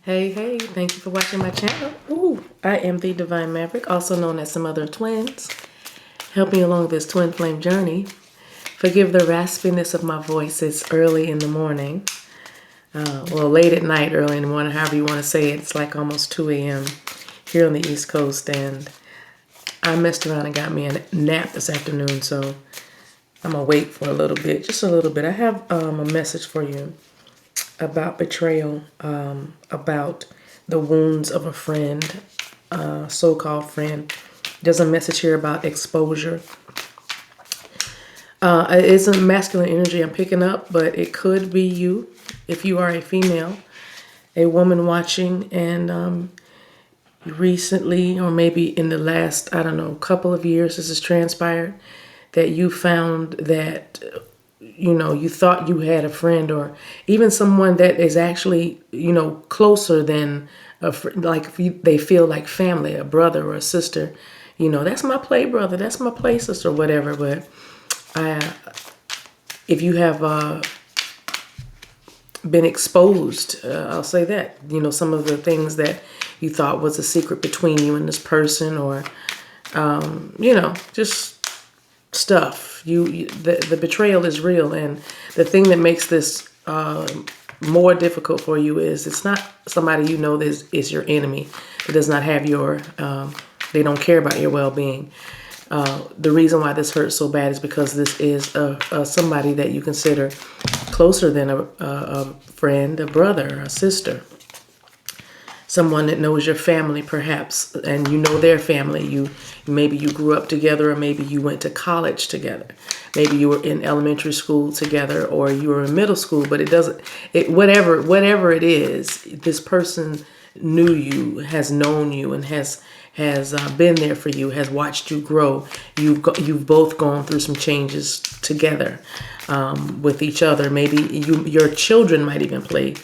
Hey, thank you for watching my channel. I am the Divine Maverick, also known as some other twins. Help me along this twin flame journey. Forgive the raspiness of my voice. It's early in the morning. Well, late at night, early in the morning, however you want to say it. It's like almost 2 a.m. here on the East Coast, and I messed around and got me a nap this afternoon, so I'm going to wait for a little bit, just a little bit. I have a message for you about betrayal, about the wounds of a friend, so-called friend. There's a message here about exposure. It isn't masculine energy I'm picking up, but it could be you if you are a female, a woman watching, and recently, or maybe in the last, I don't know, couple of years, this has transpired, that you found that you thought you had a friend, or even someone that is actually, closer than a friend, like they feel like family, a brother or a sister. That's my play brother, that's my play sister, or whatever. But if you have been exposed, I'll say that, some of the things that you thought was a secret between you and this person, or, just stuff. The betrayal is real, and the thing that makes this more difficult for you is it's not somebody that is your enemy. It does not have your, they don't care about your well-being. The reason why this hurts so bad is because this is somebody that you consider closer than a friend, a brother, a sister. Someone that knows your family, perhaps, and you know their family. Maybe you grew up together, or maybe you went to college together. Maybe you were in elementary school together, or you were in middle school. But whatever it is, this person knew you, has known you, and has been there for you, has watched you grow. You've both gone through some changes together with each other. Maybe your children might even play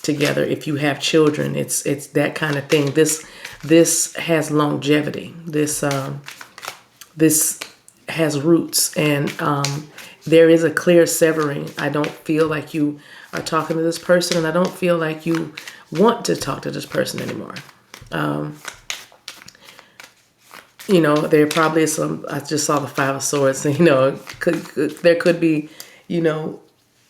together. If you have children, it's that kind of thing. This has longevity. This has roots, and there is a clear severing. I don't feel like you are talking to this person, and I don't feel like you want to talk to this person anymore. There probably is some. I just saw the Five of Swords. There could be,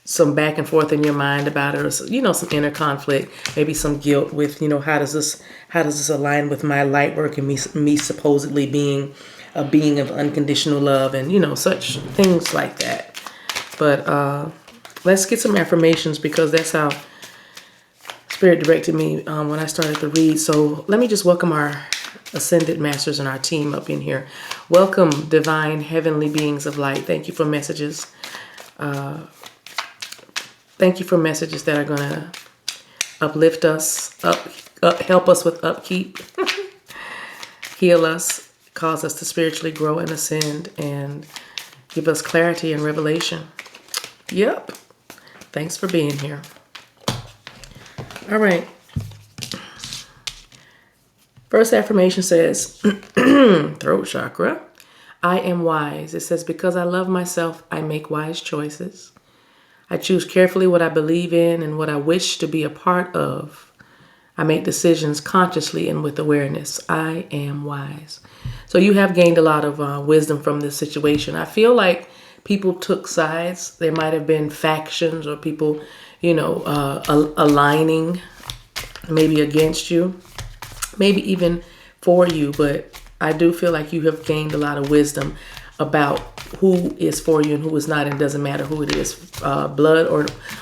some back and forth in your mind about it, or some inner conflict, maybe some guilt with, how does this align with my light work and me supposedly being a being of unconditional love, and such things like that. But let's get some affirmations, because that's how Spirit directed me when I started to read. So let me just welcome our Ascended Masters and our team up in here. Welcome, divine heavenly beings of light. Thank you for messages. Thank you for messages that are going to uplift us, help us with upkeep, heal us, cause us to spiritually grow and ascend, and give us clarity and revelation. Yep. Thanks for being here. All right. First affirmation says, throat chakra, I am wise. It says, because I love myself, I make wise choices. I choose carefully what I believe in and what I wish to be a part of. I make decisions consciously and with awareness. I am wise. So you have gained a lot of wisdom from this situation. I feel like people took sides. There might have been factions, or people, aligning maybe against you, maybe even for you. But I do feel like you have gained a lot of wisdom about who is for you and who is not. It doesn't matter who it is, blood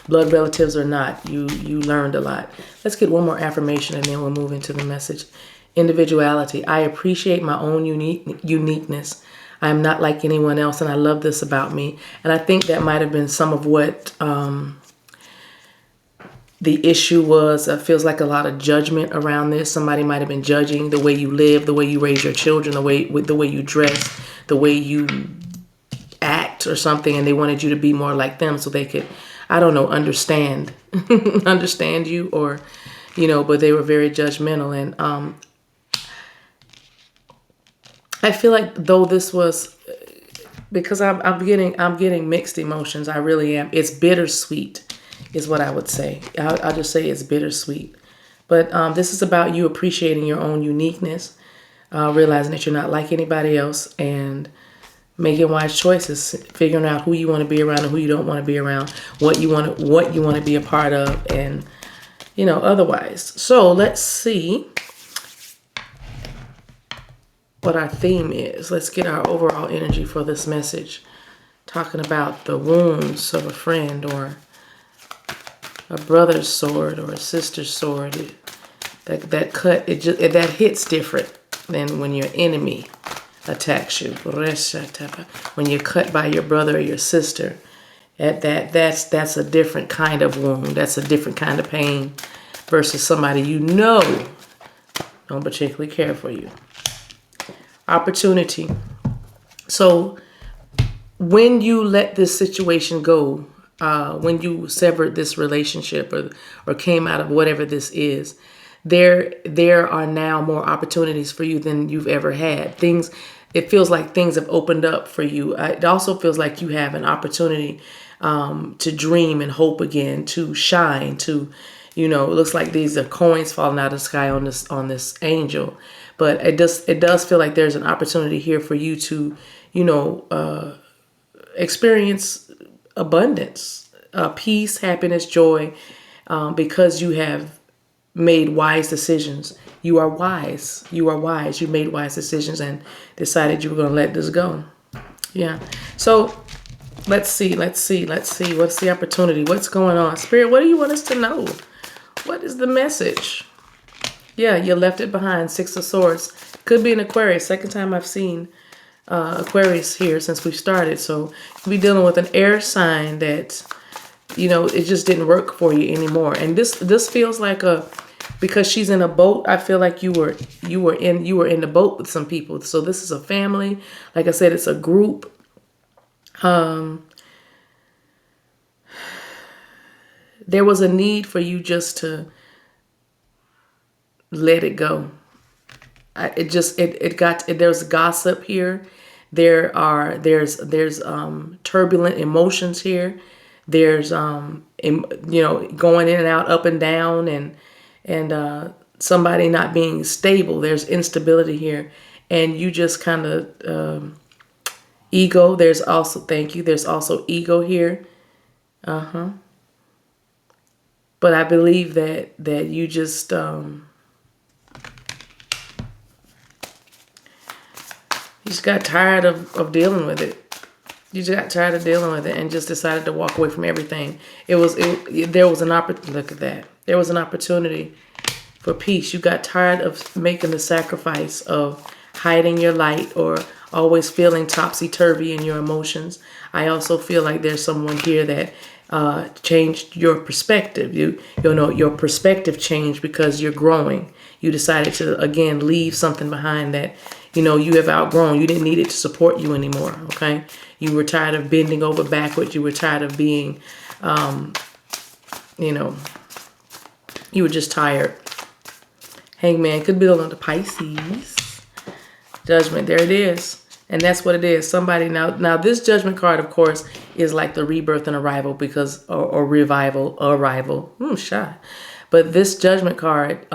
relatives or not. You learned a lot. Let's get one more affirmation, and then we'll move into the message. Individuality. I appreciate my own uniqueness. I am not like anyone else, and I love this about me. And I think that might have been some of what the issue was. It feels like a lot of judgment around this. Somebody might have been judging the way you live, the way you raise your children, the way you dress, the way you act or something, and they wanted you to be more like them so they could, I don't know, understand you, or, but they were very judgmental. And I feel like though this was, because I'm getting mixed emotions. I really am. It's bittersweet is what I would say. I'll just say it's bittersweet. But this is about you appreciating your own uniqueness, realizing that you're not like anybody else, and making wise choices, figuring out who you want to be around and who you don't want to be around, what you want to be a part of, and otherwise. So let's see what our theme is. Let's get our overall energy for this message, talking about the wounds of a friend, or a brother's sword, or a sister's sword. That cut, that hits different than when your enemy attacks you. When you're cut by your brother or your sister, that's a different kind of wound. That's a different kind of pain versus somebody don't particularly care for you. Opportunity. So when you let this situation go, when you severed this relationship, or came out of whatever this is, there are now more opportunities for you than you've ever had. It feels like things have opened up for you. It also feels like you have an opportunity to dream and hope again, to shine, to, it looks like these are coins falling out of the sky on this angel. But it does feel like there's an opportunity here for you to, experience abundance, peace, happiness, joy, because you have made wise decisions. You are wise. You are wise. You made wise decisions and decided you were going to let this go. Yeah. So let's see. What's the opportunity? What's going on? Spirit, what do you want us to know? What is the message? Yeah, you left it behind. 6 of Swords. Could be an Aquarius. Second time I've seen Aquarius here since we've started. So you'll be dealing with an air sign that, it just didn't work for you anymore. And this feels like because she's in a boat, I feel like you were in the boat with some people. So this is a family. Like I said, it's a group. There was a need for you just to let it go. There's gossip here. There's turbulent emotions here. There's going in and out, up and down, and somebody not being stable. There's instability here, and you just kind of ego. There's also ego here. But I believe that you just got tired of dealing with it. You just got tired of dealing with it and just decided to walk away from everything. There was an opportunity. Look at that. There was an opportunity for peace. You got tired of making the sacrifice of hiding your light, or always feeling topsy-turvy in your emotions. I also feel like there's someone here that changed your perspective. Your perspective changed because you're growing. You decided to, again, leave something behind that, you have outgrown. You didn't need it to support you anymore, okay? You were tired of bending over backwards. You were tired of being, you were just tired. Hangman could be on the Pisces. Judgment, there it is. And that's what it is. Somebody now this Judgment card, of course, is like the rebirth and arrival, because or revival, arrival. Shot. But this Judgment card,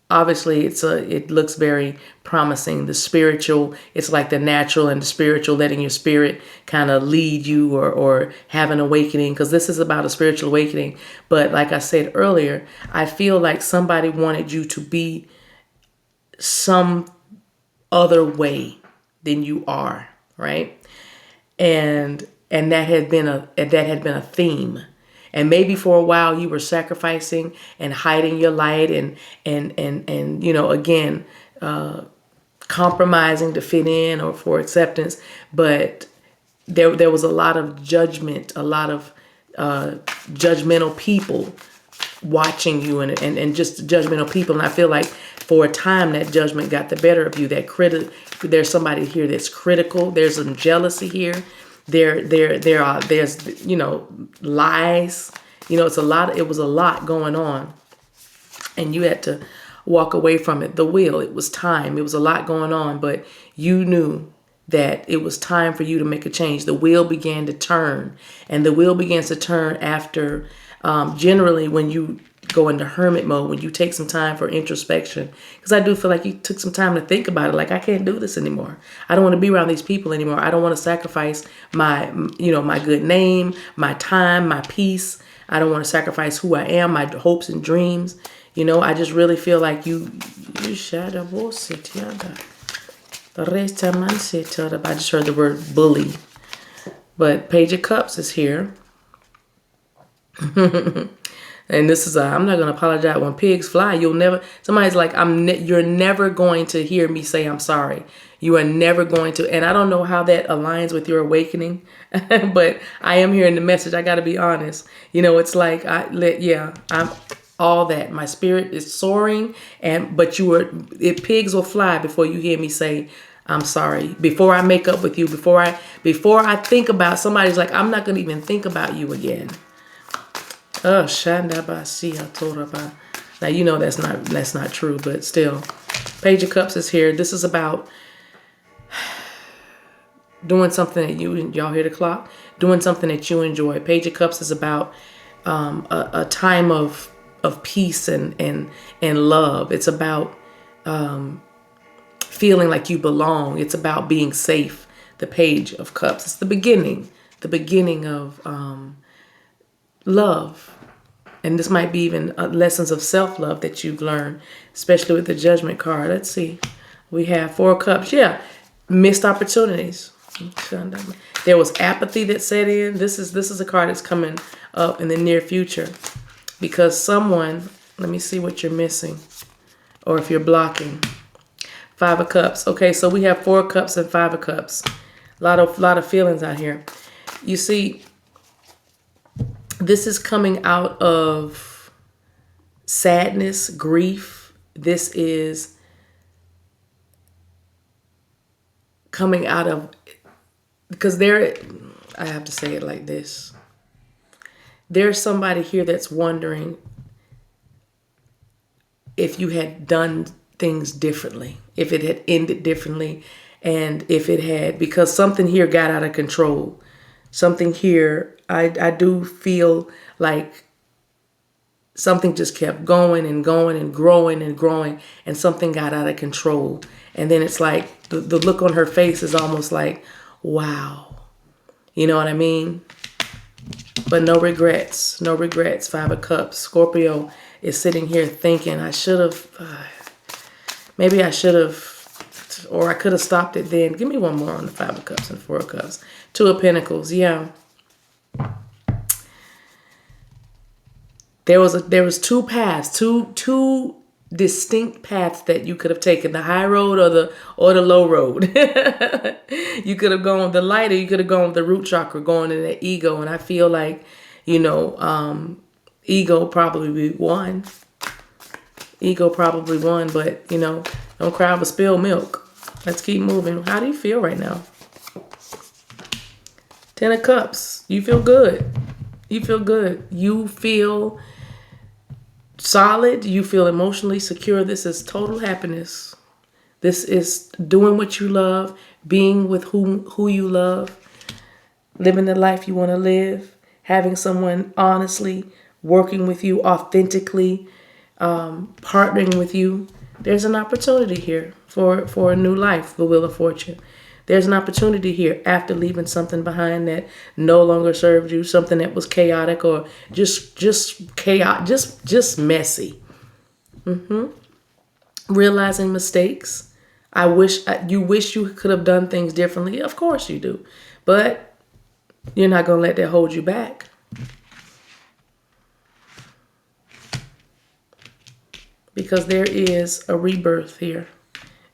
obviously it looks very promising. The spiritual, it's like the natural and the spiritual, letting your spirit kind of lead you, or have an awakening, because this is about a spiritual awakening. But like I said earlier, I feel like somebody wanted you to be some other way than you are, right? And that had been a theme. And maybe for a while you were sacrificing and hiding your light, and again, compromising to fit in or for acceptance. But there was a lot of judgment, a lot of judgmental people watching you, and just judgmental people. And I feel like for a time that judgment got the better of you. There's somebody here that's critical. There's some jealousy here. There's lies. It was a lot going on, and you had to walk away from it. The wheel, it was time. It was a lot going on, but you knew that it was time for you to make a change. The wheel began to turn, and the wheel begins to turn after, generally when you go into hermit mode, when you take some time for introspection. Because I do feel like you took some time to think about it. Like, I can't do this anymore. I don't want to be around these people anymore. I don't want to sacrifice my, my good name, my time, my peace. I don't want to sacrifice who I am, my hopes and dreams. I just really feel like you should have I just heard the word bully. But Page of Cups is here. And this is I'm not going to apologize. When pigs fly, somebody's like, you're never going to hear me say I'm sorry. You are never going to. And I don't know how that aligns with your awakening, but I am hearing the message. I got to be honest. It's like, I'm all that. My spirit is soaring, but pigs will fly before you hear me say I'm sorry. Before I make up with you, before I think about, somebody's like, I'm not going to even think about you again. Oh, now that's not true, but still. Page of Cups is here. This is about doing something that y'all hear the clock, doing something that you enjoy. Page of Cups is about a time of peace and love. It's about feeling like you belong. It's about being safe. The Page of Cups. It's the beginning of love. And this might be even lessons of self-love that you've learned, especially with the Judgment card. Let's see. We have 4 of Cups. Yeah, missed opportunities. There was apathy that set in. This is a card that's coming up in the near future because someone, let me see what you're missing or if you're blocking. 5 of Cups. Okay, so we have 4 of Cups and 5 of Cups. A lot of feelings out here. You see, this is coming out of sadness, grief. This is coming out of, because I have to say it like this. There's somebody here that's wondering if you had done things differently, if it had ended differently, and if it had, because something here got out of control. Something here, I do feel like something just kept going and going and growing and growing, and something got out of control. And then it's like the look on her face is almost like, wow. You know what I mean? But no regrets, no regrets. 5 of Cups. Scorpio is sitting here thinking, maybe I should have, or I could have stopped it then. Give me one more on the 5 of Cups and 4 of Cups. 2 of Pentacles, yeah. There was 2 paths, two distinct paths that you could have taken, the high road or the low road. You could have gone the light, or you could have gone with the root chakra, going in the ego. And I feel like, ego probably won. Ego probably won, but don't cry over spilled milk. Let's keep moving. How do you feel right now? 10 of Cups. You feel good. You feel good. You feel solid. You feel emotionally secure. This is total happiness. This is doing what you love, being with who you love, living the life you want to live, having someone honestly working with you authentically, partnering with you. There's an opportunity here for a new life, the Wheel of Fortune. There's an opportunity here after leaving something behind that no longer served you, something that was chaotic or just chaotic, just messy. Realizing mistakes. You wish you could have done things differently. Of course you do. But you're not going to let that hold you back. Because there is a rebirth here.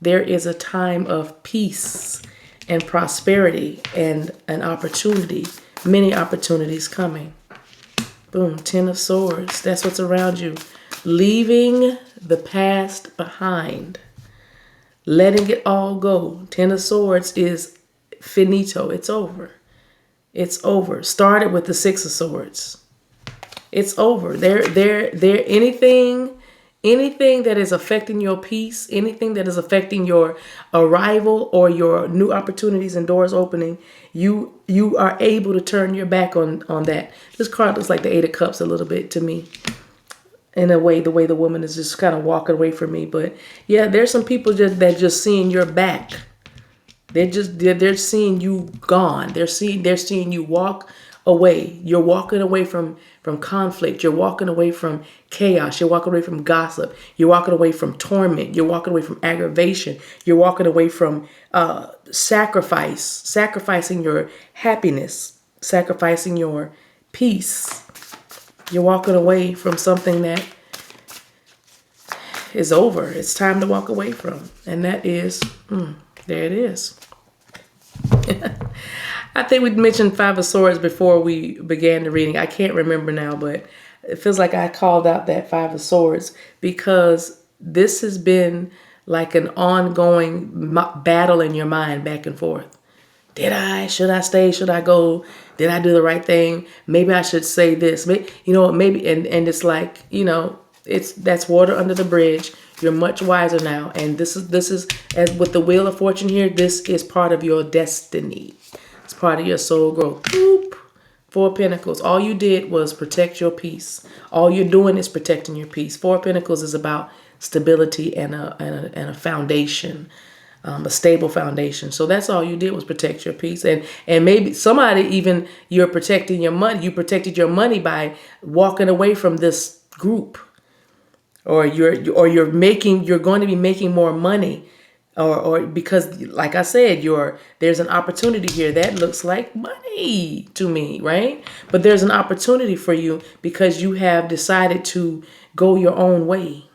There is a time of peace and prosperity and an opportunity. Many opportunities coming. Boom, 10 of Swords. That's what's around you. Leaving the past behind. Letting it all go. 10 of Swords is finito. It's over. It's over. Started with the 6 of Swords. It's over. Anything that is affecting your peace, anything that is affecting your arrival or your new opportunities and doors opening, you are able to turn your back on that. This card looks like the 8 of Cups a little bit to me. in a way, the way the woman is just kind of walking away from me. But yeah, there's some people that just seeing your back. They're seeing you gone. They're seeing you walk away. You're walking away from conflict. You're walking away from chaos. You're walking away from gossip. You're walking away from torment. You're walking away from aggravation. You're walking away from sacrificing your happiness, sacrificing your peace. You're walking away from something that is over. It's time to walk away from. And that is, there it is. I think we mentioned Five of Swords before we began the reading. I can't remember now, but it feels like I called out that Five of Swords because this has been like an ongoing battle in your mind back and forth. Should I stay? Should I go? Did I do the right thing? Maybe I should say this. Maybe, and it's like, that's water under the bridge. You're much wiser now. And this is as with the Wheel of Fortune here, this is part of your destiny. It's part of your soul growth. Boop. Four of Pentacles. All you did was protect your peace. All you're doing is protecting your peace. Four of Pentacles is about stability and a foundation. A stable foundation. So that's all you did was protect your peace. And maybe somebody, even you're protecting your money. You protected your money by walking away from this group. Or you're going to be making more money. Or because, like I said, there's an opportunity here that looks like money to me, right? But there's an opportunity for you because you have decided to go your own way.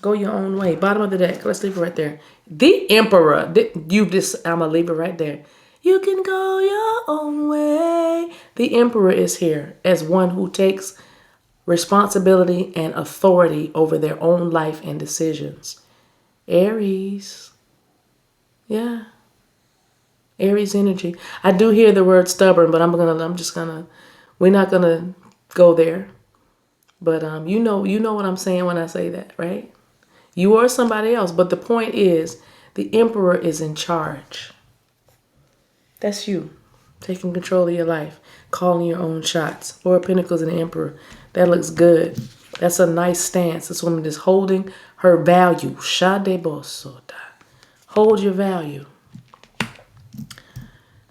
Go your own way. Bottom of the deck. Let's leave it right there. The Emperor. I'm going to leave it right there. You can go your own way. The Emperor is here as one who takes responsibility and authority over their own life and decisions. Aries. Yeah. Aries energy. I do hear the word stubborn, but we're not going to go there. But you know what I'm saying when I say that, right? You are somebody else. But the point is, the Emperor is in charge. That's you. Taking control of your life. Calling your own shots. Four of Pentacles and the Emperor. That looks good. That's a nice stance. This woman is holding her value. Shadebosoda. Hold your value.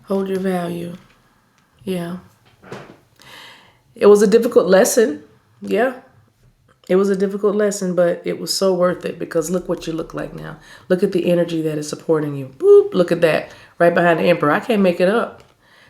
Hold your value. Yeah. It was a difficult lesson. Yeah. It was a difficult lesson, but it was so worth it because look what you look like now. Look at the energy that is supporting you. Boop, look at that. Right behind the Emperor. I can't make it up.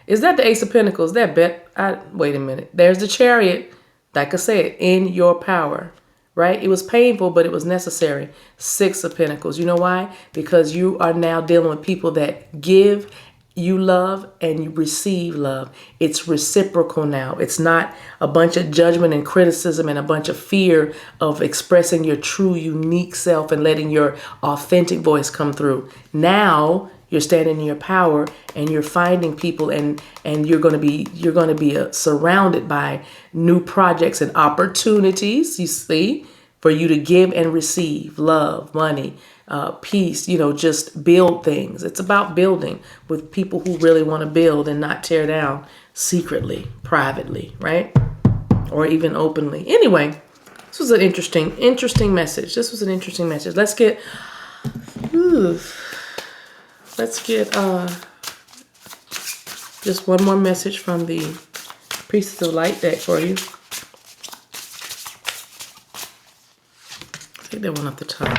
Is that the Ace of Pentacles? Wait a minute. There's the Chariot. Like I said, in your power. Right? It was painful, but it was necessary. Six of Pentacles. You know why? Because you are now dealing with people that give you love and you receive love. It's reciprocal now. It's not a bunch of judgment and criticism and a bunch of fear of expressing your true, unique self and letting your authentic voice come through. Now you're standing in your power and you're finding people and you're going to be surrounded by new projects and opportunities, you see, for you to give and receive love, money, peace, just build things. It's about building with people who really want to build and not tear down secretly, privately, right? Or even openly. Anyway, this was an interesting message. This was an interesting message. Let's get just one more message from the Priestess of Light deck for you. Take that one off the top.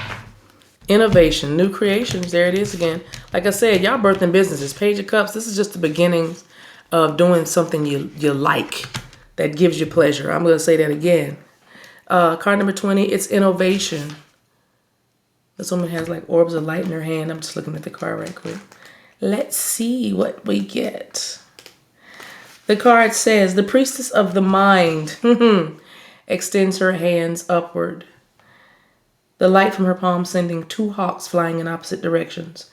Innovation, new creations. There it is again. Like I said, y'all birthing businesses. Page of Cups. This is just the beginnings of doing something you like that gives you pleasure. I'm going to say that again. Card number 20. It's innovation. This woman has like orbs of light in her hand. I'm just looking at the card right quick. Let's see what we get. The card says, the Priestess of the Mind extends her hands upward. The light from her palm sending two hawks flying in opposite directions.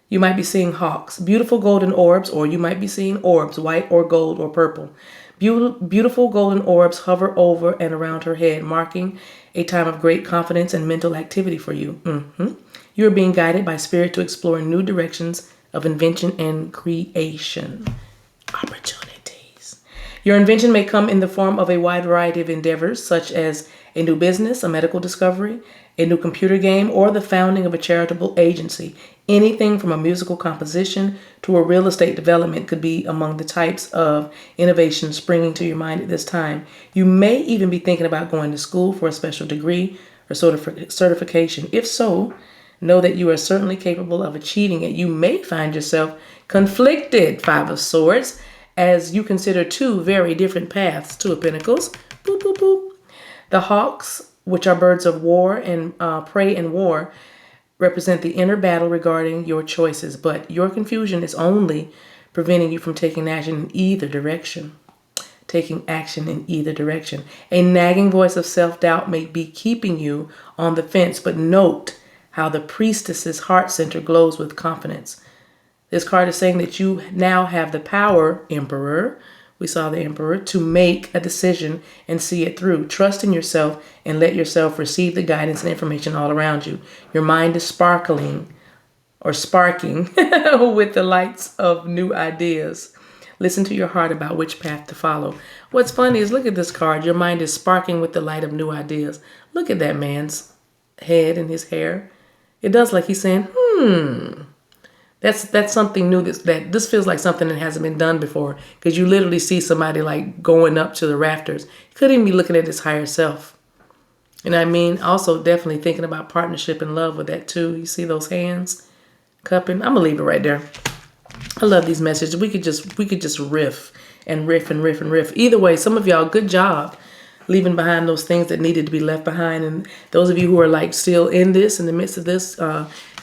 You might be seeing hawks, beautiful golden orbs, or you might be seeing orbs, white or gold or purple. Beautiful golden orbs hover over and around her head, marking a time of great confidence and mental activity for you. You are being guided by spirit to explore new directions of invention and creation. Opportunities. Your invention may come in the form of a wide variety of endeavors, such as a new business, a medical discovery, a new computer game, or the founding of a charitable agency. Anything from a musical composition to a real estate development could be among the types of innovations springing to your mind at this time. You may even be thinking about going to school for a special degree or certification. If so, know that you are certainly capable of achieving it. You may find yourself conflicted, Five of Swords, as you consider two very different paths. Two of Pentacles. Boop, boop, boop. The hawks, which are birds of war and prey and war, represent the inner battle regarding your choices, but your confusion is only preventing you from taking action in either direction. Taking action in either direction. A nagging voice of self-doubt may be keeping you on the fence, but note how the priestess's heart center glows with confidence. This card is saying that you now have the power, Emperor. We saw the Emperor, to make a decision and see it through. Trust in yourself and let yourself receive the guidance and information all around you. Your mind is sparking with the lights of new ideas. Listen to your heart about which path to follow. What's funny is, look at this card. Your mind is sparking with the light of new ideas. Look at that man's head and his hair. It does like he's saying, That's something new. That this feels like something that hasn't been done before, because you literally see somebody like going up to the rafters. He couldn't even be looking at his higher self. You know what I mean? Also, definitely thinking about partnership and love with that too. You see those hands cupping? I'm gonna leave it right there. I love these messages. We could just riff and riff and riff and riff. Either way, some of y'all, good job leaving behind those things that needed to be left behind. And those of you who are like still in the midst of this,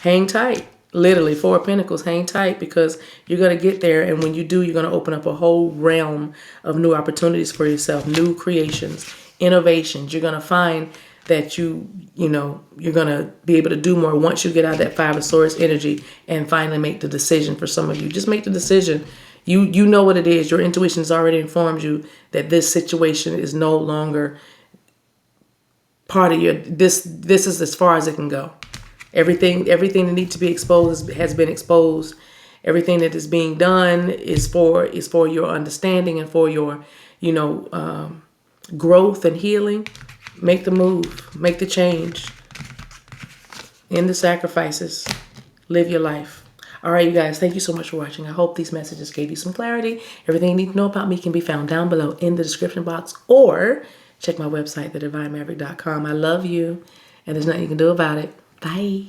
hang tight. Literally, Four of Pentacles, hang tight, because you're going to get there. And when you do, you're going to open up a whole realm of new opportunities for yourself, new creations, innovations. You're going to find that you're going to be able to do more once you get out of that Five of Swords energy and finally make the decision. For some of you, just make the decision. You know what it is. Your intuition has already informed you that this situation is no longer part of your, this is as far as it can go. Everything that needs to be exposed has been exposed. Everything that is being done is for your understanding and for your, growth and healing. Make the move, make the change, end the sacrifices, live your life. All right, you guys, thank you so much for watching. I hope these messages gave you some clarity. Everything you need to know about me can be found down below in the description box, or check my website, TheDivineMaverick.com. I love you, and there's nothing you can do about it. Bye.